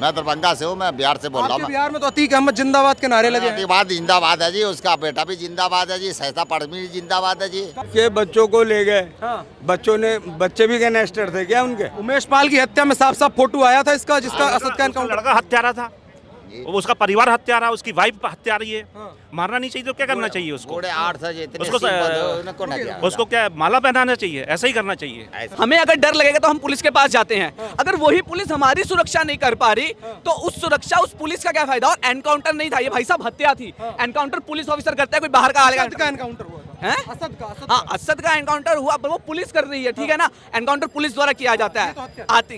मैं दरभंगा से हूँ, मैं बिहार से बोल रहा हूँ। बिहार में तो अतीक अहमद जिंदाबाद के नारे लगे हैं। जिंदाबाद जिंदाबाद है जी, उसका बेटा भी जिंदाबाद है जी, सहसा पड़मी जिंदाबाद है जी। के बच्चों को ले गए, हाँ। बच्चे भी गैंगस्टर थे क्या उनके? उमेश पाल की हत्या में साफ साफ फोटो आया था इसका, जिसका असद का एनकाउंटर। लड़का हत्यारा था, उसका परिवार हत्यारा, उसकी वाइफ हत्यारी है। हाँ। मारना नहीं चाहिए तो क्या करना चाहिए उसको? घोड़े 8 सजे इतने उसको उनको ना दिया। उसको क्या माला पहनाना चाहिए? ऐसा ही करना चाहिए। हमें अगर डर लगेगा तो हम पुलिस के पास जाते हैं। अगर वही पुलिस हमारी सुरक्षा नहीं कर पा रही तो उस सुरक्षा उस पुलिस का क्या फायदा? और एनकाउंटर नहीं था ये भाई साहब, हत्या थी। एनकाउंटर पुलिस ऑफिसर करता है, कोई बाहर का आएगा। असद का एनकाउंटर हुआ था। हैं? असद का हाँ, असद का एनकाउंटर हुआ, पर वो पुलिस कर रही है, ठीक है ना। एनकाउंटर पुलिस द्वारा किया जाता है।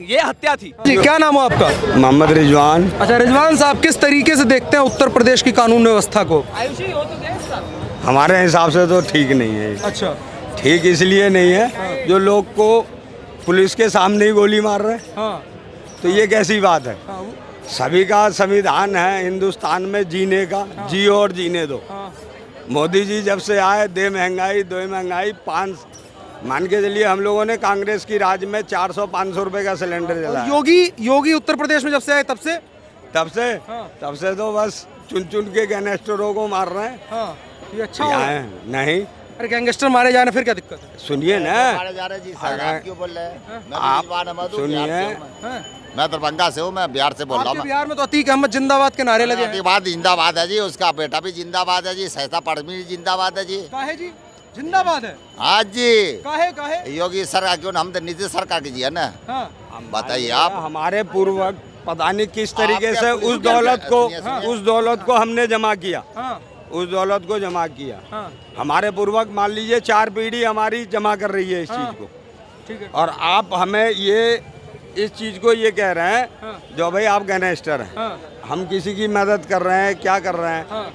ये हत्या थी। जी, क्या नाम है आपका? मोहम्मद रिजवान। अच्छा रिजवान साहब, किस तरीके से देखते हैं उत्तर प्रदेश की कानून व्यवस्था को? हमारे हिसाब से तो ठीक नहीं है। अच्छा। ठीक इसलिए नहीं है जो लोग को पुलिस के सामने ही गोली मार रहे हैं, हाँ। तो ये कैसी बात है? हाँ, सभी का संविधान है हिंदुस्तान में जीने का, जियो और जीने दो। हाँ। मोदी जी जब से आए, दे महंगाई दो महंगाई, 5 मान के चलिए हम लोगों ने कांग्रेस की राज में 400-500 रुपए का सिलेंडर जलाया। योगी उत्तर प्रदेश में जब से आए तब से तब से तो बस चुन चुन के गैंगस्टरों को मार रहे हैं। हाँ, ये अच्छा यहाँ हुआ। है? नहीं, अरे गैंगस्टर मारे जाने फिर क्या दिक्कत है? सुनिए ना, मारे जा रहे जी, सर, आप क्यों बोल रहे हैं? मैं तो आप रिजवान अहमद हूँ, सुनिए। बिहार से हूँ मैं। हैं? मैं दरभंगा से हूँ, मैं बिहार से बोल रहा हूँ। आपके बिहार में तो अतीक अहमद जिंदाबाद के नारे लगे हैं। जिंदाबाद जिंदाबाद है जी, उसका बेटा भी जिंदाबाद है जी, सहसा पड़मी जिंदाबाद है जी। काहे जी जिंदाबाद है? हाँ जी, काहे? योगी सरकार क्यों, हम तो नीतीश सरकार की जी है ना। हाँ। बताइए आप। हमारे पूर्वज पता नहीं किस तरीके आपके से पुलिस उस दौलत को सुनिए। उस दौलत को हमने जमा किया, हाँ। उस दौलत को जमा किया। हाँ। हमारे पूर्वज मान लीजिए 4 पीढ़ी हमारी जमा कर रही है इस हाँ। चीज को, ठीक है। और आप हमें ये इस चीज को ये कह रहे हैं हाँ। जो भाई आप गैंगस्टर हैं, हाँ। हम किसी की मदद कर रहे हैं, क्या कर रहे हैं? हाँ।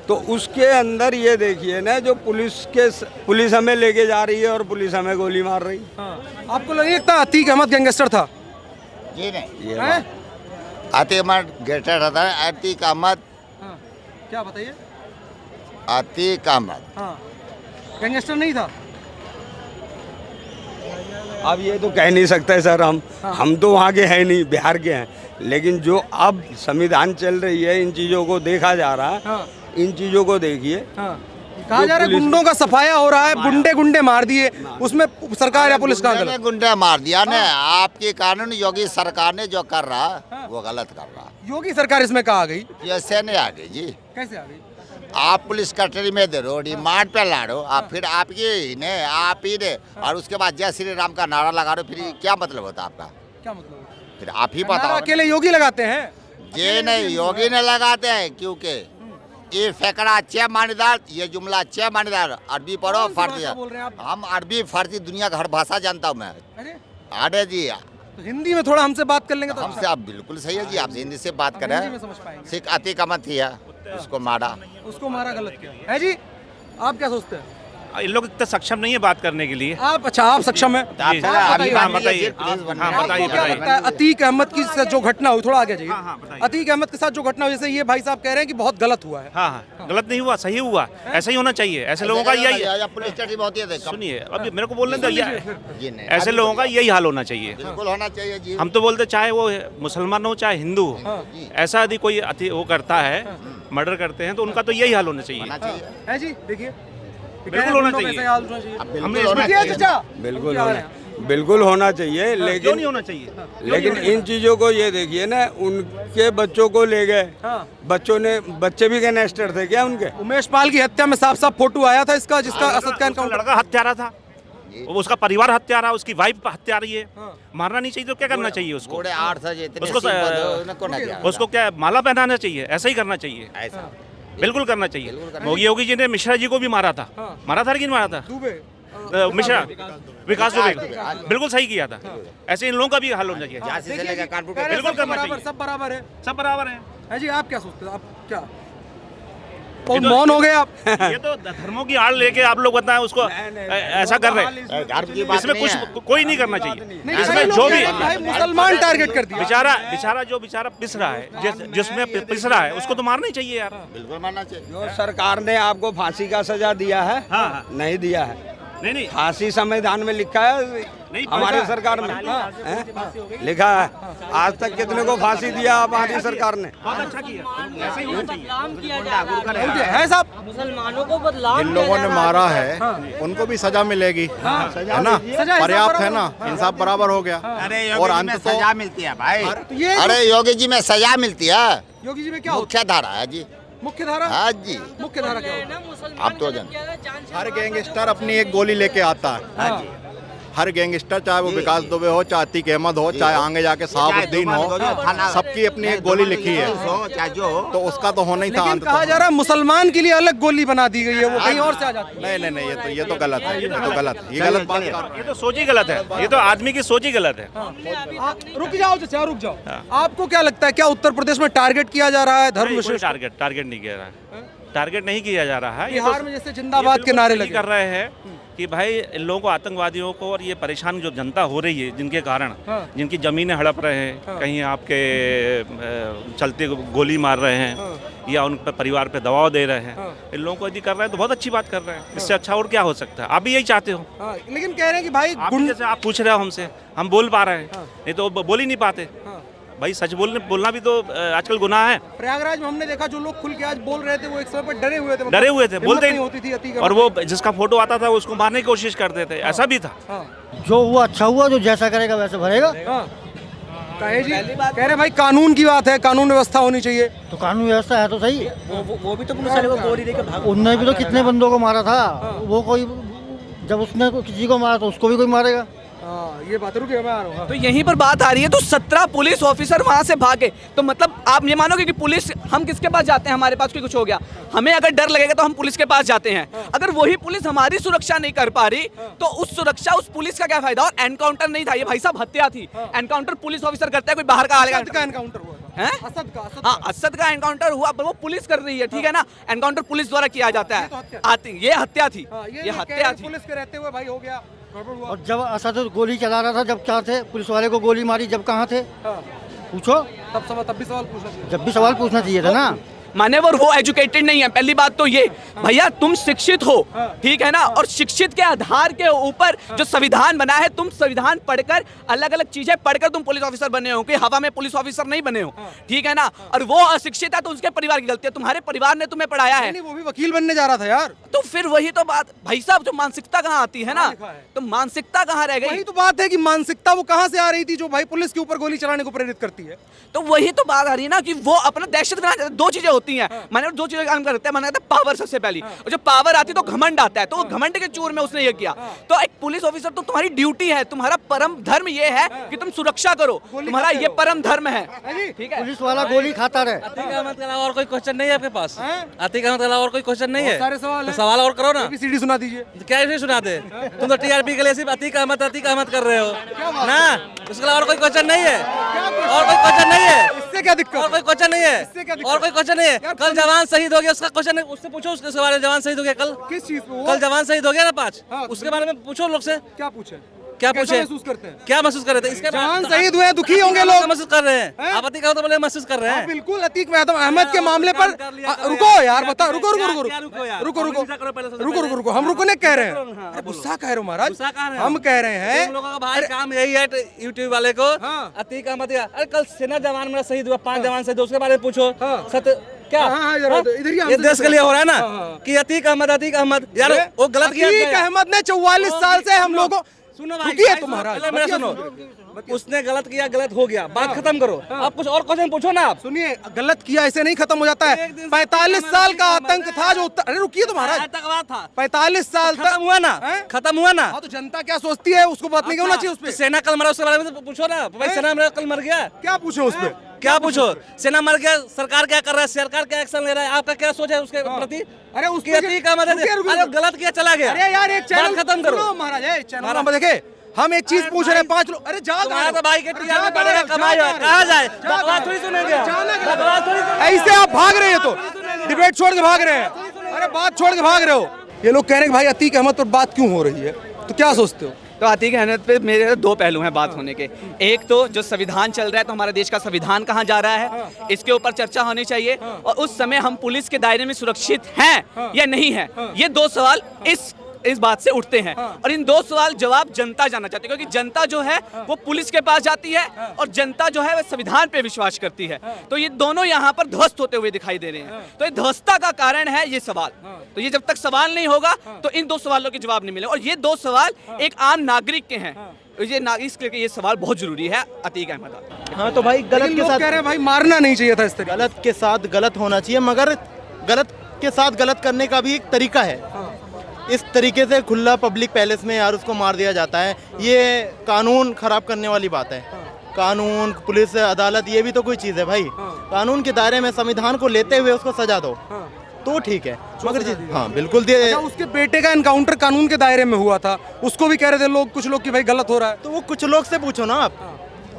तो उसके अंदर ये देखिए ना, जो पुलिस हमें लेके जा रही है और पुलिस हमें गोली मार रही है। हाँ। आपको लगता है अतीक अहमद गैंगस्टर था? जी नहीं, ये हैं? अतीक अहमद गेटर रहता है। अतीक अहमद, हाँ। क्या बताइए? अतीक अहमद हाँ, गैंगस्टर नहीं था। अब ये तो कह नहीं सकते सर, हम तो वहाँ के हैं नहीं, बिहार के हैं। लेकिन जो अब संविधान चल रही है, इन चीज़ों को देखा जा रहा है। हाँ। इन चीज़ों को देखिए। हाँ। कहा जा रहा है गुंडों का सफाया हो रहा है, गुंडे मार दिए, उसमें सरकार या पुलिस कहाँ गलत? गुंडे मार दिया ने। आपके कानून योगी सरकार ने जो कर रहा है वो गलत कर रहा है। योगी सरकार इसमें कहाँ आ गई? ये से नहीं आ गई जी। कैसे आ गई? आप पुलिस कस्टडी में दे रहो, रिमांड पे लाड़ो, आप फिर आप ही ने, और उसके बाद जय श्री राम का नारा लगा रहे हो, फिर क्या मतलब होता है आपका? क्या मतलब? फिर आप ही नारा बताओ। अकेले योगी लगाते हैं? ये नहीं, योगी ने लगाते हैं, क्योंकि ये फेकड़ा चे मानीदार, ये जुमला चे मानीदार, अरबी पढ़ो कौन सी फर्जी। भाषा बोल रहे हैं आप? हम अरबी फर्जी दुनिया का हर भाषा जानता हूँ मैं। अरे अरे जी, तो हिंदी में थोड़ा हमसे बात कर लेंगे तो हमसे आप बिल्कुल सही है जी, आपसे हिंदी से बात हम करें। हिंदी में समझ पाएंगे। सिख अतीक अहमद थी है, उसको मारा। उसको मारा गलत किया है जी। आप क्या सोचते हैं? इन लोग इतना सक्षम नहीं है बात करने के लिए। आप आप सक्षम हैं? जी, चलो, हाँ, अभी हाँ, मान बताइए। लीजिए पुलिस बनने हाँ, वाली बताइए, आपको क्या है। लगता है अतीक अहमद की साथ जो घटना हुई, थोड़ा आगे जाइए। हाँ, बताइए। अतीक अहमद के साथ जो घटना हुई, जैसे ये भाई साहब कह रहे हैं कि बहुत गलत हुआ है। हाँ, गलत नहीं हुआ, सही हुआ। ऐसा ही होना चाहिए। ऐसे लोगों का यही है। या पुलिस स्टेशन होती है, देखो। सुनिए, अभी मेरे को बोलने दो। जी नहीं, ऐसे लोगों का यही हाल होना चाहिए। बिल्कुल होना चाहिए जी। हम तो बोलते चाहे वो मुसलमान हो चाहे हिंदू हो, हाँ। ऐसा यदि कोई वो करता है, मर्डर करते हैं, तो उनका तो यही हाल होना चाहिए। होना चाहिए। है जी, देखिए बिल्कुल होना चाहिए। ऐसा ही हाल होना चाहिए। अब हमने बिल्कुल होना इसमें- चाहिए। चाचा बिल्कुल होना चाहिए। क्यों लेकिन नहीं होना चाहिए? लेकिन इन चीज़ों को ये देखिए ना, उनके बच्चों को ले गए, हाँ। बच्चे भी गैंगस्टर थे क्या उनके? उमेश पाल की हत्या में साफ साफ फोटो आया था इसका, जिसका असद का एनकाउंटर। लड़का हत्यारा था, उसका परिवार हत्यारा, उसकी वाइफ हत्यारी है। हाँ। मारना नहीं चाहिए तो क्या करना चाहिए उसको? घोड़े 8 सजे इतने उसको उनको ना दिया। उसको क्या माला पहनाना चाहिए? ऐसा ही करना चाहिए। ऐसा बिल्कुल करना चाहिए। योगी जी ने मिश्रा जी को भी मारा था। हाँ। मारा था लेकिन मारा था दुबे मिश्रा, विकास दुबे को। बिल्कुल सही किया था। ऐसे इन लोगों का भी हल होना चाहिए। झांसी से देखिए लेकर जी, कानपुर कह के रहे हैं बिल्कुल सब करना बराबर, चाहिए। सब बराबर है। सब बराबर है। है जी, आप क्या सोचते हैं? आप क्या बहुत मौन हो गए आप? ये तो धर्मों की आड़ लेके आप लोग बताएं उसको ऐसा कर रहे हैं। धर्म की बात इसमें नहीं है। कुछ कोई नहीं करना चाहिए। नहीं, इसमें कई लोग जो कह भी रहे हैं भाई मुसलमान टारगेट कर दिया। बेचारा पिस रहा है, जिसमें पिस रहा है उसको तो मारना ही चाहिए यार। बिल्कुल मानना चाहिए। जो सरकार ने आपको फांसी का सजा दिया है, हाँ, हाँ। नहीं दिया है। नहीं फांसी संविधान में लिखा है, हमारी सरकार में हैं? लिखा है आज तक कितने को फांसी दिया हमारी सरकार ने। बहुत अच्छा किया, ऐसे ही होना चाहिए। है साहब, मुसलमानों को बदलाव जिन लोगों ने मारा है उनको भी सजा मिलेगी, है ना, सजा पर्याप्त बराबर है ना, इंसाफ बराबर हो गया। और अंत तो सजा मिलती है भाई। तो ये अरे योगी जी में सजा मिलती है, योगी जी में क्या होता मुख्य धारा है जी। है? मुख्य धारा, हाँ जी, मुख्य धारा क्या होता है? आप तो जन हर गैंगस्टर अपनी एक गोली लेके आता है। हर गैंगस्टर, चाहे वो विकास दुबे हो, चाहे अतीक अहमद हो, चाहे आगे जाके साहबुद्दीन हो, सबकी अपनी एक गोली लिखी है, तो उसका तो होना ही था लेकिन अंत कहा तो। जा रहा है मुसलमान के लिए अलग गोली बना दी गई है, वो कहीं और से आ जाती है। नहीं नहीं नहीं, ये तो गलत है, ये तो गलत है, ये गलत बात है। ये तो सोच ही गलत है, ये तो आदमी की सोच ही गलत है। रुक जाओ चाचा, रुक जाओ। आपको क्या लगता है, क्या उत्तर प्रदेश में टारगेट किया जा रहा है धर्म नहीं, कोई विशेष? टारगेट नहीं किया रहा है, टारगेट नहीं किया जा रहा है। ये बिहार तो- में जैसे जिंदाबाद के नारे लगे कर रहे हैं कि भाई इन लोगों को, आतंकवादियों को, और ये परेशान जो जनता हो रही है जिनके कारण, जिनकी ज़मीनें हड़प रहे हैं, कहीं आपके चलते गोली मार रहे हैं या उन पर परिवार पे दबाव दे रहे हैं, इन लोगों को यदि कर रहे हैं तो बहुत अच्छी बात कर रहे हैं। इससे अच्छा और क्या हो सकता है? आप भी यही चाहते हो। हाँ, लेकिन कह रहे हैं कि भाई आप भी जैसे आप पूछ रहे हो हमसे, हम बोल पा रहे हैं, नहीं तो बोल ही नहीं पाते। भाई सच बोलना भी तो आजकल गुनाह है। प्रयागराज में हमने देखा जो लोग खुल के आज बोल रहे थे वो एक समय पर डरे हुए थे, मतलब डरे हुए थे, हिम्मत बोलते नहीं होती थी अति और वो जिसका फोटो आता था उसको मारने की कोशिश करते थे, ऐसा भी था। जो हुआ अच्छा हुआ, जो जैसा करेगा वैसे भरेगा। कहे जी कह रहे भाई कानून की बात है, कानून व्यवस्था होनी चाहिए। तो कानून व्यवस्था है तो सही। वो भी तो पुलिस वाले को गोली देके भाग। उनने भी तो कितने बंदों को मारा था, वो कोई जब उसने किसी को मारा तो उसको भी कोई मारेगा। ये बात, रुकिए मैं आ रहा हूँ। तो यहीं पर बात आ रही है, तो 17 पुलिस ऑफिसर वहां से भागे, तो मतलब आप ये मानोगे कि पुलिस, हम किसके पास जाते हैं? हमारे पास कोई कुछ हो गया, हमें अगर डर लगेगा तो हम पुलिस के पास जाते हैं। अगर वही पुलिस हमारी सुरक्षा नहीं कर पा रही तो उस सुरक्षा, उस पुलिस का क्या फायदा? और एनकाउंटर नहीं था ये भाई साहब, हत्या थी। एनकाउंटर पुलिस ऑफिसर करता है, कोई बाहर का असद का एनकाउंटर हुआ था। है? असद का, हाँ, असद का एनकाउंटर हुआ, पर वो पुलिस कर रही है, ठीक है ना? एनकाउंटर पुलिस द्वारा किया जाता है। ये हत्या थी, ये हत्या थी। पुलिस के रहते हुए भाई हो गया, गड़बड़ हुआ। और जब असद गोली चला रहा था, जब क्या थे पुलिस वाले को गोली मारी, जब कहाँ थे पूछो? तब भी सवाल पूछना चाहिए। जब भी सवाल पूछना चाहिए था ना। मान्यवर वो एजुकेटेड नहीं है, पहली बात तो ये। भैया तुम शिक्षित हो, ठीक है ना, और शिक्षित के आधार के ऊपर जो संविधान बना है, तुम संविधान पढ़कर, अलग अलग चीजें पढ़कर तुम पुलिस ऑफिसर बने हो, कि हवा में पुलिस ऑफिसर नहीं बने हो, ठीक है ना। और वो अशिक्षित है तो उसके परिवार की गलती है, तुम्हारे परिवार ने तुम्हें पढ़ाया है। नहीं, वो भी वकील बनने जा रहा था यार। तो फिर वही तो बात भाई साहब, जो मानसिकता कहाँ आती है ना, तो मानसिकता कहाँ रह गई? वही तो बात है कि मानसिकता वो कहाँ से आ रही थी जो भाई पुलिस के ऊपर गोली चलाने को प्रेरित करती है। तो वही तो बात आ रही है ना कि वो अपना दहशत फैलाना चाहते हैं। दो चीजें होती हैं, मैंने दो चीजें काम करते हैं। मैंने कहता है पावर सबसे पहली, और जब पावर आती है तो घमंड आता है, तो वो घमंड के चूर में उसने ये किया। तो एक पुलिस ऑफिसर, तो तुम्हारी ड्यूटी है, तुम्हारा परम धर्म ये है कि तुम सुरक्षा करो, तुम्हारा ये परम धर्म है, ठीक है। पुलिस वाला गोली खाता रहे। अतीक अहमद के अलावा और कोई क्वेश्चन नहीं है आपके पास? अतीक अहमद के अलावा और कोई क्वेश्चन नहीं है? सारे सवाल तो हैं। सवाल और करो ना। ABCD सुना दीजिए। क्या नहीं सुना दे? तुम तो टीआरपी के लिए सिर्फ अतीक अहमद कर रहे हो ना, उसके अलावा और कोई क्वेश्चन नहीं है, और कोई क्वेश्चन नहीं है, इससे क्या दिक्कत? और कोई क्वेश्चन नहीं है, इससे क्या दिक्कत? और कोई क्वेश्चन नहीं है। कल जवान शहीद हो गया, उसका क्वेश्चन उससे पूछो, उसके बारे में। जवान शहीद हो गया कल, किस चीज पे हुआ? कल जवान शहीद हो गया ना 5, हाँ, उसके बारे में पूछो लोग से। क्या पूछे? क्या कैसा पूछे? महसूस करते हैं? क्या महसूस कर रहे थे? इसके जवान शहीद हुए, दुखी होंगे लोग। महसूस कर रहे हैं, आप अतीक अहमद बोले महसूस कर रहे हाँ, हैं। बिल्कुल। अतीक अहमद के मामले पर रुको यार, बता, रुको रुको, हम रुकने कह रहे हैं। अरे गुस्सा कह रहे हो महाराज, गुस्सा कह रहे हो? हम कह रहे हैं। तुम लोगों का भाई काम यही है यूट्यूब वाले को। अतीक अहमद, अरे कल सेना जवान मेरा शहीद हुआ, 5 जवान शहीद, उसके बारे में पूछो। सत्य क्या? हाँ, जरा इधर ही ये देश के लिए हो रहा है ना कि अतीक अहमद यार वो गलत किया। अतीक अहमद ने 44 साल से हम लोगों, सुनो भाई, रुकिए तो महाराज, पहले मेरा सुनो। उसने गलत किया, गलत हो गया, बात खत्म करो। आप कुछ और क्वेश्चन पूछो ना। आप सुनिए, गलत किया ऐसे नहीं खत्म हो जाता है। 45 साल का आतंक था जो अरे रुकिए तो महाराज, आतंकवाद था, 45 साल खत्म हुआ ना, खत्म हुआ ना। हाँ, तो जनता क्या सोचती है उसको बात नहीं होना चाहिए उस पे। सेना कल मरा, उसके बारे में तो पूछो ना। भाई सेना मेरा कल मर गया, क्या पूछे उस पे? क्या पूछो? सेना मर गया, सरकार क्या कर रहा है, सरकार क्या एक्शन ले रहा है, आपका क्या सोच है उसके प्रति? अरे उसकी अतीक अहमद, अरे गलत किया, चला गया। अरे यार, एक चैनल खत्म करो महाराज, चैनल में देखे, हम एक चीज पूछ रहे हैं, 5 लोग। अरे जा, तुम्हारा तो भाई के टीआर में बढ़ेगा, कमाई है, कहाँ जाए? बकवास थोड़ी सुनेंगे, बकवास थोड़ी सुनेंगे। ऐसे आप भाग रहे हो, तो डिबेट छोड़ के भाग रहे हैं। अरे बात छोड़ के भाग रहे हो। ये लोग कह रहे हैं कि भाई अतीक अहमद पर बात क्यों हो रही है, तो क्या सोचते हो? तो अतीक अहमद पे मेरे 2 पहलू हैं बात होने के। एक तो जो संविधान चल रहा है, तो हमारे देश का संविधान कहाँ जा रहा है, इसके ऊपर चर्चा होनी चाहिए। और उस समय हम पुलिस के दायरे में सुरक्षित हैं या नहीं है, ये 2 सवाल इस इस बात से उठते हैं। और इन दो सवाल जवाब जनता जानना चाहती है, क्योंकि जनता जो है वो पुलिस के पास जाती है और जनता जो है वह संविधान पे विश्वास करती है। तो ये दोनों यहाँ पर ध्वस्त होते हुए दिखाई दे रहे हैं। तो ये ध्वस्ता का कारण है ये सवाल। तो ये जब तक सवाल नहीं होगा तो इन दो सवालों के जवाब नहीं मिले। और ये दो सवाल एक आम नागरिक के हैं, ये इसलिए ये सवाल बहुत जरूरी है। अतीक अहमद। हाँ तो भाई गलत के लोग साथ कह रहे हैं भाई मारना नहीं चाहिए था इस तरीके। गलत के साथ गलत होना चाहिए, मगर गलत के साथ गलत करने का भी एक तरीका है। इस तरीके से खुला पब्लिक पैलेस में यार उसको मार दिया जाता है, ये कानून खराब करने वाली बात है। कानून, पुलिस, अदालत, ये भी तो कोई चीज़ है भाई। कानून के दायरे में संविधान को लेते हुए उसको सजा दो तो ठीक है, मगर हाँ बिल्कुल अच्छा, उसके बेटे का एनकाउंटर कानून के दायरे में हुआ था, उसको भी कह रहे थे लोग, कुछ लोग कि भाई गलत हो रहा है। तो वो कुछ लोग से पूछो ना आप,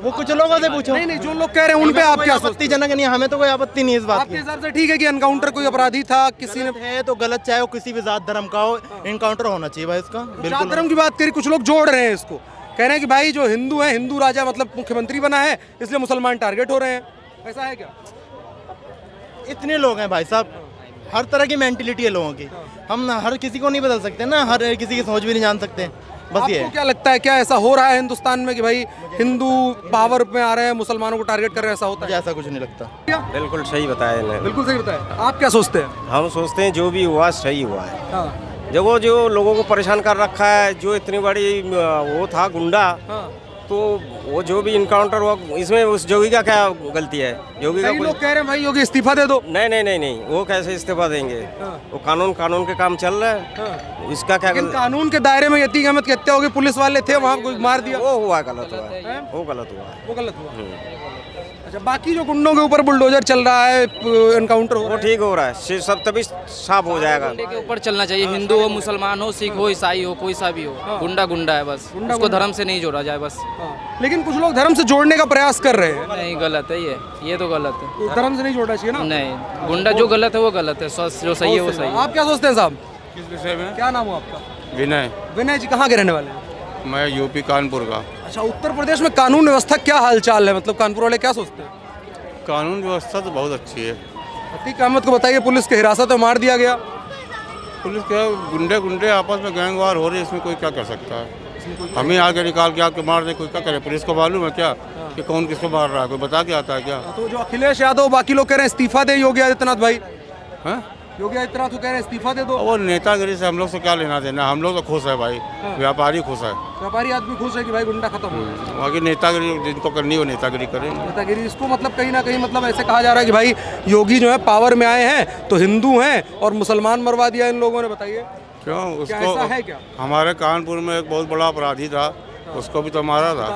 वो कुछ लोगों से पूछो। नहीं, जो लोग कह रहे हैं उन पे आप क्या सोचते हैं? आपत्तिजनक नहीं, हमें तो कोई आपत्ति नहीं इस बात आपके हिसाब से ठीक है कि एनकाउंटर कोई अपराधी था, किसी ने है तो गलत, चाहे वो किसी भी जात धर्म का हो, एनकाउंटर होना चाहिए भाई उसका। जात धर्म की बात करी, कुछ लोग जोड़ रहे हैं इसको, कह रहे हैं कि भाई जो हिंदू है, हिंदू राजा मतलब मुख्यमंत्री बना है, इसलिए मुसलमान टारगेट हो रहे हैं। ऐसा है क्या? इतने लोग हैं भाई साहब, हर तरह की मेंटेलिटी है लोगों की। हम हर किसी को नहीं बदल सकते ना, हर किसी की सोच भी नहीं जान सकते। बस ये आपको क्या लगता है, क्या ऐसा हो रहा है हिंदुस्तान में कि भाई हिंदू पावर में आ रहे हैं, मुसलमानों को टारगेट कर रहे हैं, ऐसा होता है? ऐसा कुछ नहीं लगता। बिल्कुल सही बताया इन्हें। बिल्कुल सही बताया। आप क्या सोचते हैं? हम सोचते हैं जो भी हुआ सही हुआ है। हाँ। देखो जो लोगों को परेशान कर रखा है, जो इतनी बड़ी वो था गुंडा, तो वो जो भी इनकाउंटर हुआ, इसमें उस योगी का क्या गलती है? योगी का कई लोग कह रहे हैं भाई योगी इस्तीफा दे दो। नहीं नहीं नहीं नहीं, वो कैसे इस्तीफा देंगे? वो कानून के काम चल रहे हैं, इसका क्या लेकिन कानून के दायरे में अतीक अहमद की हत्या हो गई, पुलिस वाले थे वहाँ, कोई मार दिया, वो हुआ गलत हुआ, वो गलत हुआ, वो गलत हुआ। अच्छा, बाकी जो गुंडों के ऊपर बुलडोजर चल रहा है, एनकाउंटर हो वो ठीक हो रहा है, सब तभी साफ हो जाएगा। गुंडे के ऊपर चलना चाहिए, हिंदू हो, मुसलमान हो, सिख हो, ईसाई हो, कोई सा भी हो, गुंडा गुंडा है बस, उसको धर्म से नहीं जोड़ा जाए बस। लेकिन कुछ लोग धर्म से जोड़ने का प्रयास कर रहे हैं। नहीं, गलत है ये तो गलत है। तो धर्म से नहीं जोड़ना चाहिए ना? नहीं, गुंडा जो गलत है वो गलत है, जो सही है वो सही है। आप क्या सोचते हैं साहब? किस विषय में? क्या नाम हो आपका? विनय। विनय जी कहाँ के रहने वाले हैं? मैं यूपी कानपुर का। अच्छा, उत्तर प्रदेश में कानून व्यवस्था क्या हालचाल है, मतलब कानपुर वाले क्या सोचते हैं? कानून व्यवस्था तो बहुत अच्छी है। अतीक अहमद को बताइए, पुलिस के हिरासत में मार दिया गया। पुलिस के गुंडे आपस में गैंगवार हो रही है, इसमें कोई क्या कर सकता है? हम ही आगे निकाल के आपके मार दे, कोई क्या करे? पुलिस को मालूम है क्या कि कौन किसको मार रहा है? कोई बता के आता है क्या? तो जो अखिलेश यादव, बाकी लोग कह रहे हैं इस्तीफा दे योगी आदित्यनाथ भाई। हाँ, योगी आदित्यनाथ तो कह रहे हैं इस्तीफा दे दो। वो नेतागिरी से हम लोग से क्या लेना देना? हम लोग तो खुश है भाई, व्यापारी खुश है, व्यापारी आदमी खुश है कि भाई गुंडा खत्म हो गया। बाकी नेतागिरी जिनको करनी हो नेतागिरी करेंगे। नेतागिरी इसको मतलब कहीं ना कहीं मतलब ऐसे कहा जा रहा है कि भाई योगी जो है पावर में आए हैं तो हिंदू हैं और मुसलमान मरवा दिया इन लोगों ने, बताइए क्यों? क्या उसको ऐसा है क्या? हमारे कानपुर में एक बहुत बड़ा अपराधी था, उसको भी तो मारा था,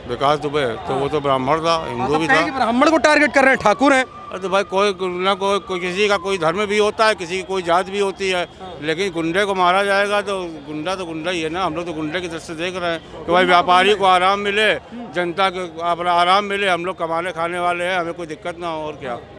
विकास दुबे, तो वो तो ब्राह्मण था, हिंदू भी था। ब्राह्मण को टारगेट कर रहे हैं, ठाकुर हैं। तो भाई कोई ना कोई किसी का कोई धर्म भी होता है, किसी की कोई जात भी होती है, लेकिन गुंडे को मारा जाएगा तो गुंडा ही है ना। हम लोग तो गुंडे की तरफ से देख रहे हैं कि भाई व्यापारी को आराम मिले, जनता को आराम मिले, हम लोग कमाने खाने वाले हैं, हमें कोई दिक्कत ना हो, और क्या।